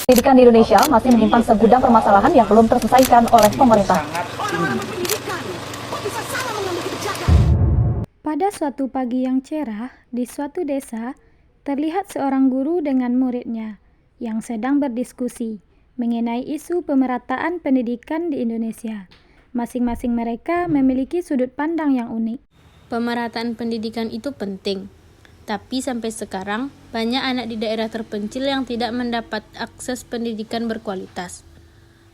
Pendidikan di Indonesia masih menyimpan segudang permasalahan yang belum terselesaikan oleh pemerintah. Pada suatu pagi yang cerah, di suatu desa, terlihat seorang guru dengan muridnya yang sedang berdiskusi mengenai isu pemerataan pendidikan di Indonesia. Masing-masing mereka memiliki sudut pandang yang unik. Pemerataan pendidikan itu penting, tapi sampai sekarang banyak anak di daerah terpencil yang tidak mendapat akses pendidikan berkualitas.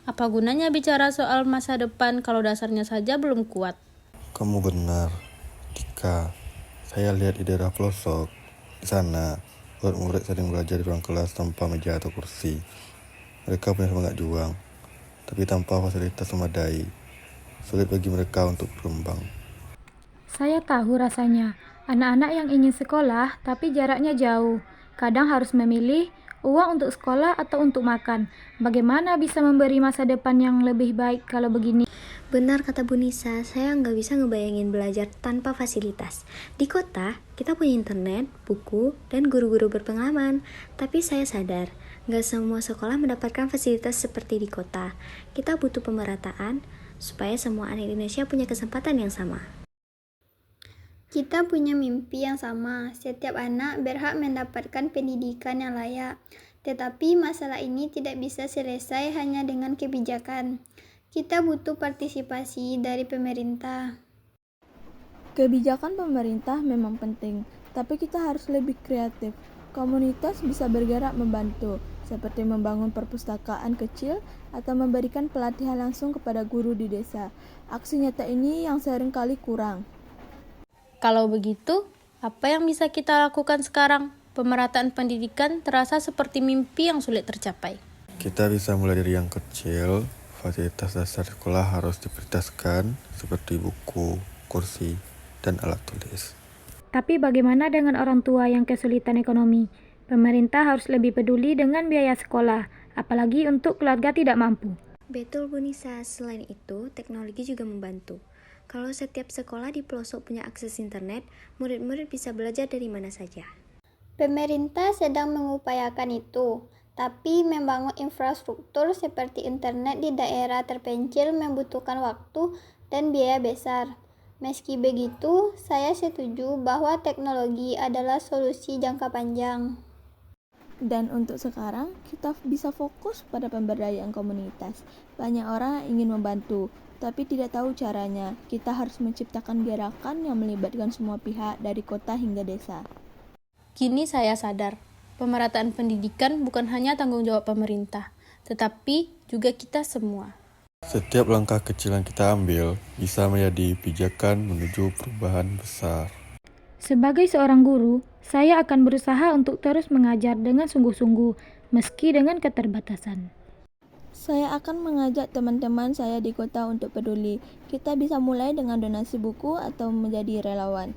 Apa gunanya bicara soal masa depan kalau dasarnya saja belum kuat? Kamu benar, Dika. Saya lihat di daerah pelosok, di sana, murid-murid sering belajar di ruang kelas tanpa meja atau kursi. Mereka punya semangat juang, tapi tanpa fasilitas memadai. Sulit bagi mereka untuk berkembang. Saya tahu rasanya, anak-anak yang ingin sekolah tapi jaraknya jauh. Kadang harus memilih uang untuk sekolah atau untuk makan. Bagaimana bisa memberi masa depan yang lebih baik kalau begini? Benar kata Bu Nisa, saya nggak bisa ngebayangin belajar tanpa fasilitas. Di kota, kita punya internet, buku, dan guru-guru berpengalaman. Tapi saya sadar, nggak semua sekolah mendapatkan fasilitas seperti di kota. Kita butuh pemerataan supaya semua anak Indonesia punya kesempatan yang sama. Kita punya mimpi yang sama, setiap anak berhak mendapatkan pendidikan yang layak. Tetapi masalah ini tidak bisa selesai hanya dengan kebijakan. Kita butuh partisipasi dari pemerintah. Kebijakan pemerintah memang penting, tapi kita harus lebih kreatif. Komunitas bisa bergerak membantu, seperti membangun perpustakaan kecil atau memberikan pelatihan langsung kepada guru di desa. Aksi nyata ini yang seringkali kurang. Kalau begitu, apa yang bisa kita lakukan sekarang? Pemerataan pendidikan terasa seperti mimpi yang sulit tercapai. Kita bisa mulai dari yang kecil. Fasilitas dasar sekolah harus diprioritaskan seperti buku, kursi, dan alat tulis. Tapi bagaimana dengan orang tua yang kesulitan ekonomi? Pemerintah harus lebih peduli dengan biaya sekolah, apalagi untuk keluarga tidak mampu. Betul Bu Nisa, selain itu, teknologi juga membantu. Kalau setiap sekolah di pelosok punya akses internet, murid-murid bisa belajar dari mana saja. Pemerintah sedang mengupayakan itu, tapi membangun infrastruktur seperti internet di daerah terpencil membutuhkan waktu dan biaya besar. Meski begitu, saya setuju bahwa teknologi adalah solusi jangka panjang. Dan untuk sekarang, kita bisa fokus pada pemberdayaan komunitas. Banyak orang yang ingin membantu, tapi tidak tahu caranya. Kita harus menciptakan gerakan yang melibatkan semua pihak dari kota hingga desa. Kini saya sadar, pemerataan pendidikan bukan hanya tanggung jawab pemerintah, tetapi juga kita semua. Setiap langkah kecil yang kita ambil bisa menjadi pijakan menuju perubahan besar. Sebagai seorang guru, saya akan berusaha untuk terus mengajar dengan sungguh-sungguh, meski dengan keterbatasan. Saya akan mengajak teman-teman saya di kota untuk peduli. Kita bisa mulai dengan donasi buku atau menjadi relawan.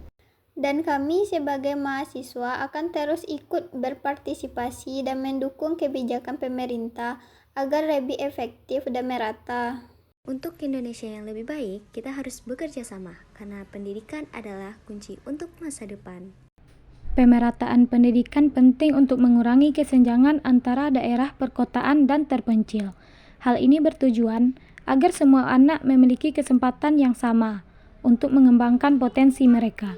Dan kami sebagai mahasiswa akan terus ikut berpartisipasi dan mendukung kebijakan pemerintah agar lebih efektif dan merata. Untuk Indonesia yang lebih baik, kita harus bekerja sama, karena pendidikan adalah kunci untuk masa depan. Pemerataan pendidikan penting untuk mengurangi kesenjangan antara daerah perkotaan dan terpencil. Hal ini bertujuan agar semua anak memiliki kesempatan yang sama untuk mengembangkan potensi mereka.